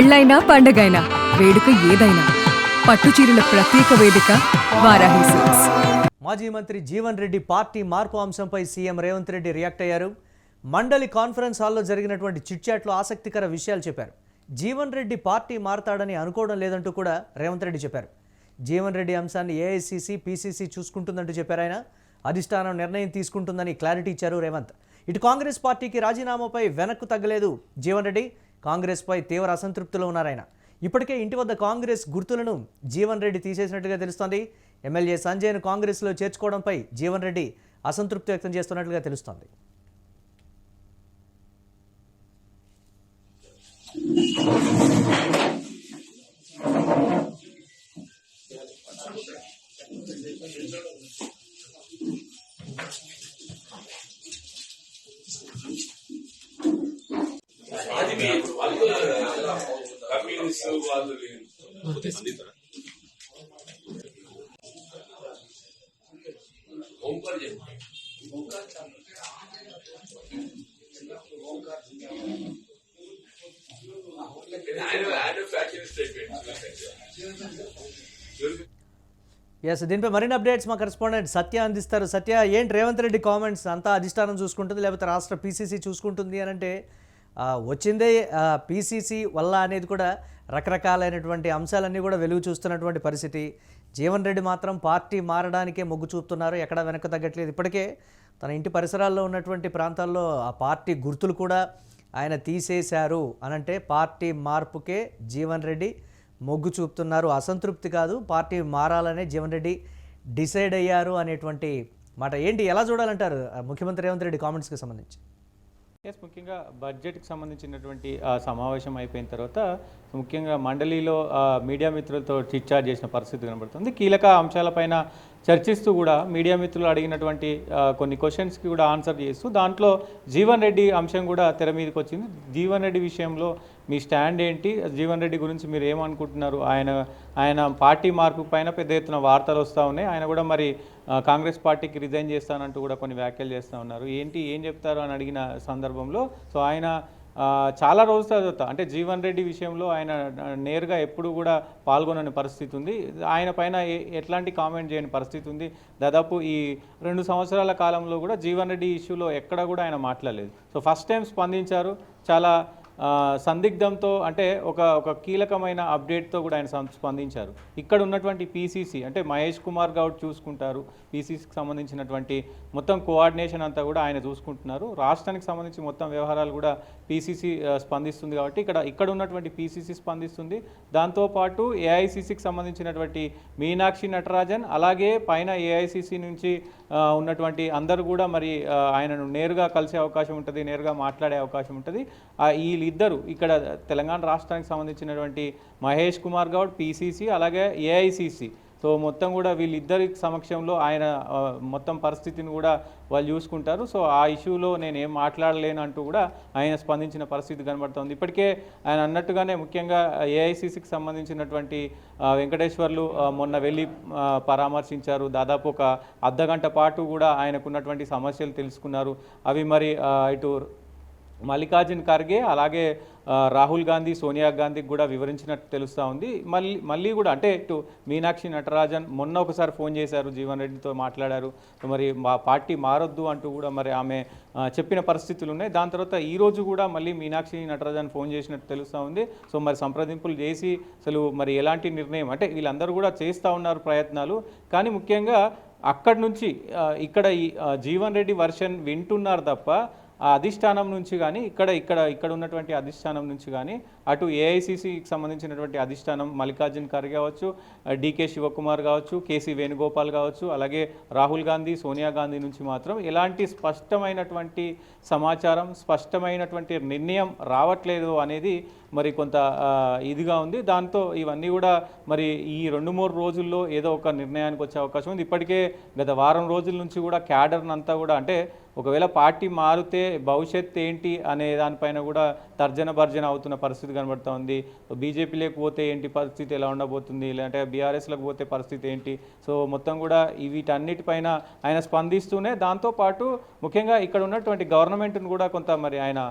పెళ్ళైనా పండగైనా వేడుక ఏదైనా పట్టుచీరల ప్రత్యేక వేదిక వారాహి సిల్క్స్. మాజీ మంత్రి జీవన్ రెడ్డి పార్టీ మార్పు అంశంపై సీఎం రేవంత్ రెడ్డి రియాక్ట్ అయ్యారు. మండలి కాన్ఫరెన్స్ హాల్లో జరిగినటువంటి చిట్చాట్లో ఆసక్తికర విషయాలు చెప్పారు. జీవన్ రెడ్డి పార్టీ మారతాడని అనుకోవడం లేదంటూ కూడా రేవంత్ రెడ్డి చెప్పారు. జీవన్ రెడ్డి అంశాన్ని ఏఐసీసీ పీసీసీ చూసుకుంటుందంటూ చెప్పారు ఆయన. అధిష్టానం నిర్ణయం తీసుకుంటుందని క్లారిటీ ఇచ్చారు రేవంత్. ఇటు కాంగ్రెస్ పార్టీకి రాజీనామాపై వెనక్కు తగ్గలేదు జీవన్ రెడ్డి. కాంగ్రెస్పై తీవ్ర అసంతృప్తిలో ఉన్నారాయన. ఇప్పటికే ఇంటి వద్ద కాంగ్రెస్ గుర్తులను జీవన్ రెడ్డి తీసేసినట్టుగా తెలుస్తోంది. ఎమ్మెల్యే సంజయ్ను కాంగ్రెస్లో చేర్చుకోవడంపై జీవన్ రెడ్డి అసంతృప్తి వ్యక్తం చేస్తున్నట్లుగా తెలుస్తోంది. ఎస్, దీనిపై మరిన్ని అప్డేట్స్ మా కరెస్పాండెంట్ సత్య అందిస్తారు. సత్య, ఏంటి రేవంత్ రెడ్డి కామెంట్స్? అంతా అధిష్టానం చూసుకుంటుంది లేకపోతే రాష్ట్ర పీసీసీ చూసుకుంటుంది అని అంటే వచ్చిందే పీసీసీ వల్ల అనేది కూడా రకరకాలైనటువంటి అంశాలన్నీ కూడా వెలుగు చూస్తున్నటువంటి పరిస్థితి. జీవన్ రెడ్డి మాత్రం పార్టీ మారడానికే మొగ్గు చూపుతున్నారు, ఎక్కడా వెనక్కి తగ్గట్లేదు. ఇప్పటికే తన ఇంటి పరిసరాల్లో ఉన్నటువంటి ప్రాంతాల్లో ఆ పార్టీ గుర్తులు కూడా ఆయన తీసేశారు అనంటే పార్టీ మార్పుకే జీవన్ రెడ్డి మొగ్గు చూపుతున్నారు. అసంతృప్తి కాదు, పార్టీ మారాలనే జీవన్ రెడ్డి డిసైడ్ అయ్యారు అనేటువంటి మాట. ఏంటి, ఎలా చూడాలంటారు ముఖ్యమంత్రి రేవంత్ రెడ్డి కామెంట్స్కి సంబంధించి? ముఖ్యంగా బడ్జెట్కి సంబంధించినటువంటి సమావేశం అయిపోయిన తర్వాత ముఖ్యంగా మండలిలో మీడియా మిత్రులతో చిట్చాట్ చేసిన పరిస్థితి కనబడుతుంది. కీలక అంశాలపైన చర్చిస్తూ కూడా మీడియా మిత్రులు అడిగినటువంటి కొన్ని క్వశ్చన్స్కి కూడా ఆన్సర్ చేస్తూ దాంట్లో జీవన్ రెడ్డి అంశం కూడా తెర మీదకి వచ్చింది. జీవన్ రెడ్డి విషయంలో మీ స్టాండ్ ఏంటి, జీవన్ రెడ్డి గురించి మీరు ఏమనుకుంటున్నారు? ఆయన పార్టీ మార్పు పైన పెద్ద ఎత్తున వార్తలు వస్తూ ఉన్నాయి. ఆయన కూడా మరి కాంగ్రెస్ పార్టీకి రిజైన్ చేస్తానంటూ కూడా కొన్ని వ్యాఖ్యలు చేస్తూ ఉన్నారు. ఏం చెప్తారు అని అడిగిన సందర్భంలో సో ఆయన చాలా రోజుల తర్వాత అంటే జీవన్ రెడ్డి విషయంలో ఆయన నేరుగా ఎప్పుడు కూడా పాల్గొనని పరిస్థితి ఉంది. ఆయన పైన ఎట్లాంటి కామెంట్ చేయని పరిస్థితి ఉంది. దాదాపు ఈ 2 సంవత్సరాల కాలంలో కూడా జీవన్ రెడ్డి ఇష్యూలో ఎక్కడ కూడా ఆయన మాట్లాడలేదు. సో ఫస్ట్ టైం స్పందించారు. చాలా సందిగ్ధంతో అంటే ఒక కీలకమైన అప్డేట్తో కూడా ఆయన స్పందించారు. ఇక్కడ ఉన్నటువంటి పీసీసీ అంటే మహేష్ కుమార్ గౌడ్ చూసుకుంటారు. పీసీసీకి సంబంధించినటువంటి మొత్తం కోఆర్డినేషన్ అంతా కూడా ఆయన చూసుకుంటున్నారు. రాష్ట్రానికి సంబంధించి మొత్తం వ్యవహారాలు కూడా పీసీసీ స్పందిస్తుంది కాబట్టి ఇక్కడ ఉన్నటువంటి పీసీసీ స్పందిస్తుంది. దాంతోపాటు ఏఐసీసీకి సంబంధించినటువంటి మీనాక్షి నటరాజన్ అలాగే పైన ఏఐసీసీ నుంచి ఉన్నటువంటి అందరూ కూడా మరి ఆయనను నేరుగా కలిసే అవకాశం ఉంటుంది, నేరుగా మాట్లాడే అవకాశం ఉంటుంది. వీళ్ళిద్దరూ ఇక్కడ తెలంగాణ రాష్ట్రానికి సంబంధించినటువంటి మహేష్ కుమార్ గౌడ్ పీసీసీ అలాగే ఏఐసీసీ సో మొత్తం కూడా వీళ్ళిద్దరి సమక్షంలో ఆయన మొత్తం పరిస్థితిని కూడా వాళ్ళు చూసుకుంటారు. సో ఆ ఇష్యూలో నేను ఏం మాట్లాడలేను అంటూ కూడా ఆయన స్పందించిన పరిస్థితి కనబడుతుంది. ఇప్పటికే ఆయన అన్నట్టుగానే ముఖ్యంగా ఏఐసీసీకి సంబంధించినటువంటి వెంకటేశ్వర్లు మొన్న వెళ్ళి పరామర్శించారు. దాదాపు ఒక అర్ధగంట పాటు కూడా ఆయనకున్నటువంటి సమస్యలు తెలుసుకున్నారు. అవి మరి ఇటు మల్లికార్జున్ ఖర్గే అలాగే రాహుల్ గాంధీ సోనియా గాంధీకి కూడా వివరించినట్టు తెలుస్తూ ఉంది. మళ్ళీ కూడా అంటే ఇటు మీనాక్షి నటరాజన్ మొన్న ఒకసారి ఫోన్ చేశారు, జీవన్ రెడ్డితో మాట్లాడారు. మరి మా పార్టీ మారొద్దు అంటూ కూడా మరి ఆమె చెప్పిన పరిస్థితులు ఉన్నాయి. దాని తర్వాత ఈరోజు కూడా మళ్ళీ మీనాక్షి నటరాజన్ ఫోన్ చేసినట్టు తెలుస్తూ ఉంది. సో మరి సంప్రదింపులు చేసి అసలు మరి ఎలాంటి నిర్ణయం అంటే వీళ్ళందరూ కూడా చేస్తూ ఉన్నారు ప్రయత్నాలు. కానీ ముఖ్యంగా అక్కడి నుంచి ఇక్కడ ఈ జీవన్ రెడ్డి వర్షన్ వింటున్నారు తప్ప ఆ అధిష్టానం నుంచి కానీ ఇక్కడ ఉన్నటువంటి అధిష్టానం నుంచి కానీ అటు ఏఐసీసీకి సంబంధించినటువంటి అధిష్టానం మల్లికార్జున్ ఖర్గే కావచ్చు, డీకే శివకుమార్ కావచ్చు, కేసీ వేణుగోపాల్ కావచ్చు, అలాగే రాహుల్ గాంధీ సోనియా గాంధీ నుంచి మాత్రం ఎలాంటి స్పష్టమైనటువంటి సమాచారం స్పష్టమైనటువంటి నిర్ణయం రావట్లేదు అనేది మరి కొంత ఇదిగా ఉంది. దాంతో ఇవన్నీ కూడా మరి ఈ 2-3 రోజుల్లో ఏదో ఒక నిర్ణయానికి వచ్చే అవకాశం ఉంది. ఇప్పటికే గత వారం రోజుల నుంచి కూడా క్యాడర్నంతా కూడా అంటే ఒకవేళ పార్టీ మారితే భవిష్యత్ ఏంటి అనే దానిపైన కూడా తర్జన భర్జన అవుతున్న పరిస్థితి కనబడుతూ ఉంది. బీజేపీ లేకపోతే ఏంటి పరిస్థితి ఎలా ఉండబోతుంది, లేదంటే బీఆర్ఎస్లకు పోతే పరిస్థితి ఏంటి, సో మొత్తం కూడా వీటన్నిటిపైన ఆయన స్పందిస్తూనే దాంతోపాటు ముఖ్యంగా ఇక్కడ ఉన్నటువంటి గవర్నమెంట్ను కూడా కొంత మరి ఆయన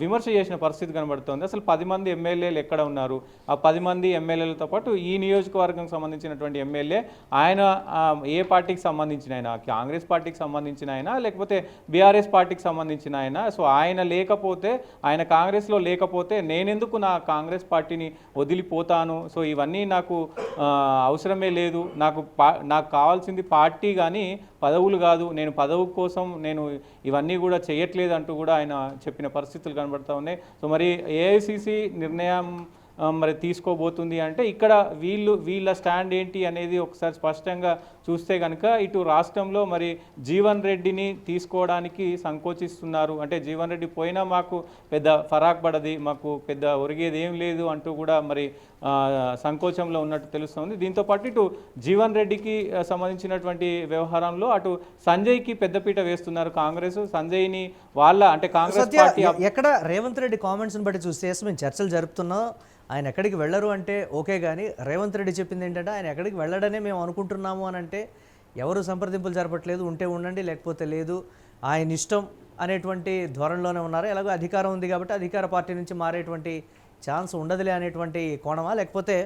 విమర్శ చేసిన పరిస్థితి కనబడుతోంది. అసలు 10 మంది ఎమ్మెల్యేలు ఎక్కడ ఉన్నారు, ఆ 10 మంది ఎమ్మెల్యేలతో పాటు ఈ నియోజకవర్గం సంబంధించినటువంటి ఎమ్మెల్యే ఆయన ఏ పార్టీకి సంబంధించిన ఆయన, కాంగ్రెస్ పార్టీకి సంబంధించిన ఆయన లేకపోతే బీఆర్ఎస్ పార్టీకి సంబంధించిన ఆయన. సో ఆయన లేకపోతే, ఆయన కాంగ్రెస్లో లేకపోతే నేనెందుకు నా కాంగ్రెస్ పార్టీని వదిలిపోతాను, సో ఇవన్నీ నాకు అవసరమే లేదు, నాకు కావాల్సింది పార్టీ కానీ పదవులు కాదు, నేను పదవి కోసం నేను ఇవన్నీ కూడా చేయట్లేదు అంటూ కూడా ఆయన చెప్పిన పరిస్థితులు కనబడుతూ ఉన్నాయి. సో మరి ఏఐసిసి నిర్ణయం మరి తీసుకోబోతుంది అంటే ఇక్కడ వీళ్ళ స్టాండ్ ఏంటి అనేది ఒకసారి స్పష్టంగా చూస్తే కనుక ఇటు రాష్ట్రంలో మరి జీవన్ రెడ్డిని తీసుకోవడానికి సంకోచిస్తున్నారు. అంటే జీవన్ రెడ్డి పోయినా మాకు పెద్ద ఫరాక్ పడది, మాకు పెద్ద ఒరిగేది ఏం లేదు అంటూ కూడా మరి సంకోచంలో ఉన్నట్టు తెలుస్తుంది. దీంతోపాటు ఇటు జీవన్ రెడ్డికి సంబంధించినటువంటి వ్యవహారంలో అటు సంజయ్కి పెద్దపీట వేస్తున్నారు కాంగ్రెస్. సంజయ్ని అంటే కాంగ్రెస్ పార్టీ ఎక్కడ రేవంత్ రెడ్డి కామెంట్స్ని బట్టి చూస్తే మేము చర్చలు జరుపుతున్నాం, ఆయన ఎక్కడికి వెళ్ళరు అంటే ఓకే, కానీ రేవంత్ రెడ్డి చెప్పింది ఏంటంటే ఆయన ఎక్కడికి వెళ్ళడనే మేము అనుకుంటున్నాము అని అంటే ఎవరు సంప్రదింపులు జరపట్లేదు, ఉంటే ఉండండి లేకపోతే లేదు, ఆయన ఇష్టం అనేటువంటి ధోరణిలోనే ఉన్నారు. ఎలాగో అధికారం ఉంది కాబట్టి అధికార పార్టీ నుంచి మారేటువంటి ఛాన్స్ ఉండదులే అనేటువంటి కోణమా, లేకపోతే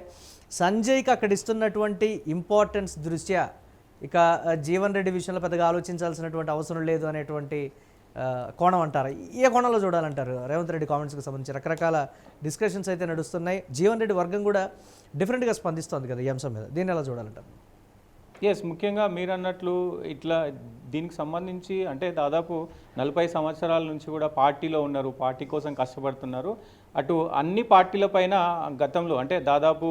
సంజయ్కి అక్కడ ఇస్తున్నటువంటి ఇంపార్టెన్స్ దృష్ట్యా ఇక జీవన్ రెడ్డి విషయంలో పెద్దగా ఆలోచించాల్సినటువంటి అవసరం లేదు అనేటువంటి కోణం అంటారు? ఏ కోణంలో చూడాలంటారు? రేవంత్ రెడ్డి కామెంట్స్కి సంబంధించి రకరకాల డిస్కషన్స్ అయితే నడుస్తున్నాయి. జీవన్ రెడ్డి వర్గం కూడా డిఫరెంట్గా స్పందిస్తుంది కదా ఈ అంశం మీద, దీన్ని ఎలా చూడాలంటారు? ఎస్, ముఖ్యంగా మీరు అన్నట్లు ఇట్లా దీనికి సంబంధించి అంటే దాదాపు 40 సంవత్సరాల నుంచి కూడా పార్టీలో ఉన్నారు, పార్టీ కోసం కష్టపడుతున్నారు. అటు అన్ని పార్టీలపైన గతంలో అంటే దాదాపు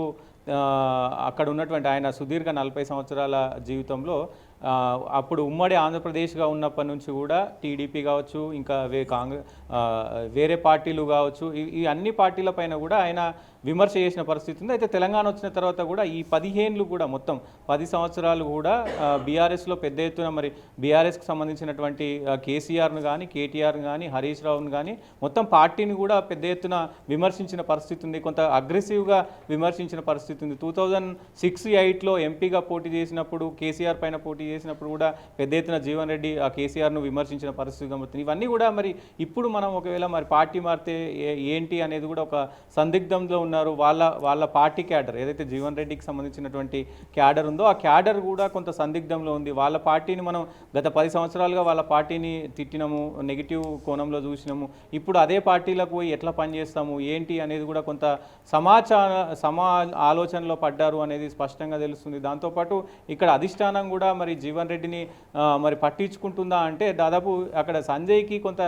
అక్కడ ఉన్నటువంటి ఆయన సుదీర్ఘ 40 సంవత్సరాల జీవితంలో అప్పుడు ఉమ్మడి ఆంధ్రప్రదేశ్గా ఉన్నప్పటి నుంచి కూడా టీడీపీ కావచ్చు, ఇంకా వేరే పార్టీలు కావచ్చు, ఈ అన్ని పార్టీలపైన కూడా ఆయన విమర్శ చేసిన పరిస్థితి ఉంది. అయితే తెలంగాణ వచ్చిన తర్వాత కూడా ఈ 15 ఏళ్ళు కూడా మొత్తం 10 సంవత్సరాలు కూడా బీఆర్ఎస్లో పెద్ద ఎత్తున మరి బీఆర్ఎస్కి సంబంధించినటువంటి కేసీఆర్ను కానీ, కేటీఆర్ను కానీ, హరీష్ రావును కానీ మొత్తం పార్టీని కూడా పెద్ద ఎత్తున విమర్శించిన పరిస్థితి ఉంది, కొంత అగ్రెసివ్గా విమర్శించిన పరిస్థితి ఉంది. 2006-8లో ఎంపీగా పోటీ చేసినప్పుడు, కేసీఆర్ పైన పోటీ చేసినప్పుడు కూడా పెద్ద ఎత్తున జీవన్ రెడ్డి ఆ కేసీఆర్ను విమర్శించిన పరిస్థితి కనబడుతుంది. ఇవన్నీ కూడా మరి ఇప్పుడు మనం ఒకవేళ మరి పార్టీ మారితే ఏంటి అనేది కూడా ఒక సందిగ్ధంలో ఉన్నారు. వాళ్ళ పార్టీ క్యాడర్ ఏదైతే జీవన్ రెడ్డికి సంబంధించినటువంటి క్యాడర్ ఉందో ఆ క్యాడర్ కూడా కొంత సందిగ్ధంలో ఉంది. వాళ్ళ పార్టీని మనం గత 10 సంవత్సరాలుగా వాళ్ళ పార్టీని తిట్టినాము, నెగిటివ్ కోణంలో చూసినాము, ఇప్పుడు అదే పార్టీలకు పోయి ఎట్లా పనిచేస్తాము ఏంటి అనేది కూడా కొంత ఆలోచనలో పడ్డారు అనేది స్పష్టంగా తెలుస్తుంది. దాంతోపాటు ఇక్కడ అధిష్టానం కూడా మరి జీవన్ రెడ్డిని మరి పట్టించుకుంటుందా అంటే దాదాపు అక్కడ సంజయ్కి కొంత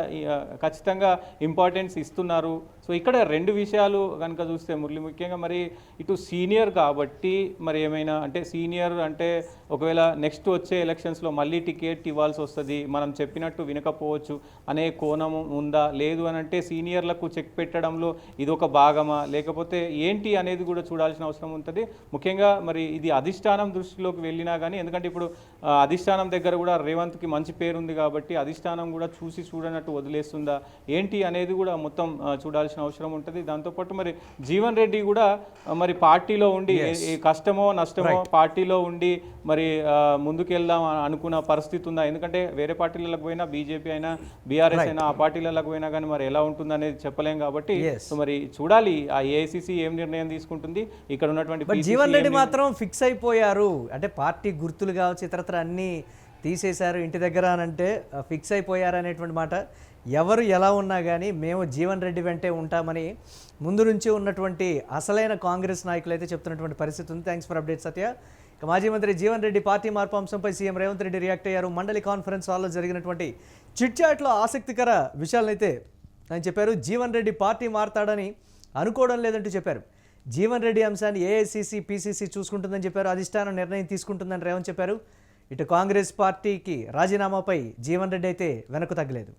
ఖచ్చితంగా ఇంపార్టెన్స్ ఇస్తున్నారు. సో ఇక్కడ 2 విషయాలు కనుక చూస్తే ముఖ్యంగా మరి ఇటు సీనియర్ కాబట్టి మరి ఏమైనా అంటే సీనియర్ అంటే ఒకవేళ నెక్స్ట్ వచ్చే ఎలక్షన్స్లో మళ్ళీ టికెట్ ఇవ్వాల్సి వస్తుంది, మనం చెప్పినట్టు వినకపోవచ్చు అనే కోణం ఉందా, లేదు అని అంటే సీనియర్లకు చెక్ పెట్టడంలో ఇది ఒక భాగమా లేకపోతే ఏంటి అనేది కూడా చూడాల్సిన అవసరం ఉంటుంది. ముఖ్యంగా మరి ఇది అధిష్టానం దృష్టిలోకి వెళ్ళినా కానీ, ఎందుకంటే ఇప్పుడు అధిష్టానం దగ్గర కూడా రేవంత్కి మంచి పేరుంది కాబట్టి అధిష్టానం కూడా చూడనట్టు వదిలేస్తుందా ఏంటి అనేది కూడా మొత్తం చూడాల్సిన అవసరం ఉంటుంది. దాంతోపాటు మరి జీవన్ రెడ్డి కూడా మరి పార్టీలో ఉండి కష్టమో నష్టమో పార్టీలో ఉండి మరి ముందుకెళ్దాం అనుకున్న పరిస్థితి ఉందా? ఎందుకంటే వేరే పార్టీలకు పోయినా, బీజేపీ అయినా బీఆర్ఎస్ అయినా ఆ పార్టీలకు పోయినా కానీ మరి ఎలా ఉంటుంది అనేది చెప్పలేం కాబట్టి సో మరి చూడాలి ఆ ఏఐసిసి ఏం నిర్ణయం తీసుకుంటుంది. ఇక్కడ ఉన్నటువంటి జీవన్ రెడ్డి మాత్రం ఫిక్స్ అయిపోయారు అంటే పార్టీ గుర్తులు కావచ్చు ఇతరత్ర అన్నీ తీసేశారు ఇంటి దగ్గర అని అంటే ఫిక్స్ అయిపోయారు అనేటువంటి మాట. ఎవరు ఎలా ఉన్నా కానీ మేము జీవన్ రెడ్డి వెంటే ఉంటామని ముందు నుంచి ఉన్నటువంటి అసలైన కాంగ్రెస్ నాయకులు అయితే చెప్తున్నటువంటి పరిస్థితి ఉంది. థ్యాంక్స్ ఫర్ అప్డేట్ సత్య. ఇక మాజీ మంత్రి జీవన్ రెడ్డి పార్టీ మార్పు అంశంపై సీఎం రేవంత్ రెడ్డి రియాక్ట్ అయ్యారు. మండలి కాన్ఫరెన్స్ హాల్లో జరిగినటువంటి చిట్ చాట్లో ఆసక్తికర విషయాలనైతే ఆయన చెప్పారు. జీవన్ రెడ్డి పార్టీ మారతాడని అనుకోవడం లేదంటూ చెప్పారు. జీవన్ రెడ్డి అంశాన్ని ఏఐసిసి, పిసిసి చూసుకుంటుందని చెప్పారు. అధిష్టానం నిర్ణయం తీసుకుంటుందని రేవంత్ చెప్పారు. ఇటు కాంగ్రెస్ పార్టీకి రాజీనామాపై జీవన్ రెడ్డి అయితే వెనక్కు తగ్గలేదు.